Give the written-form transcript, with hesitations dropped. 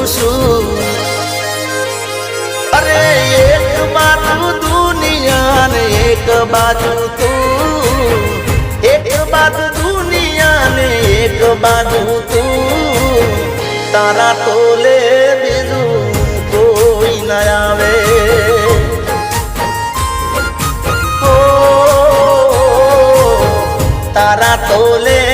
છું અરે એક બાજુ દુનિયા ને એક બાજુ તું એક બાજુ દુનિયા ને એક બાજુ તું તારા તોલે બીજું કોઈ ન આવે તારા તોલે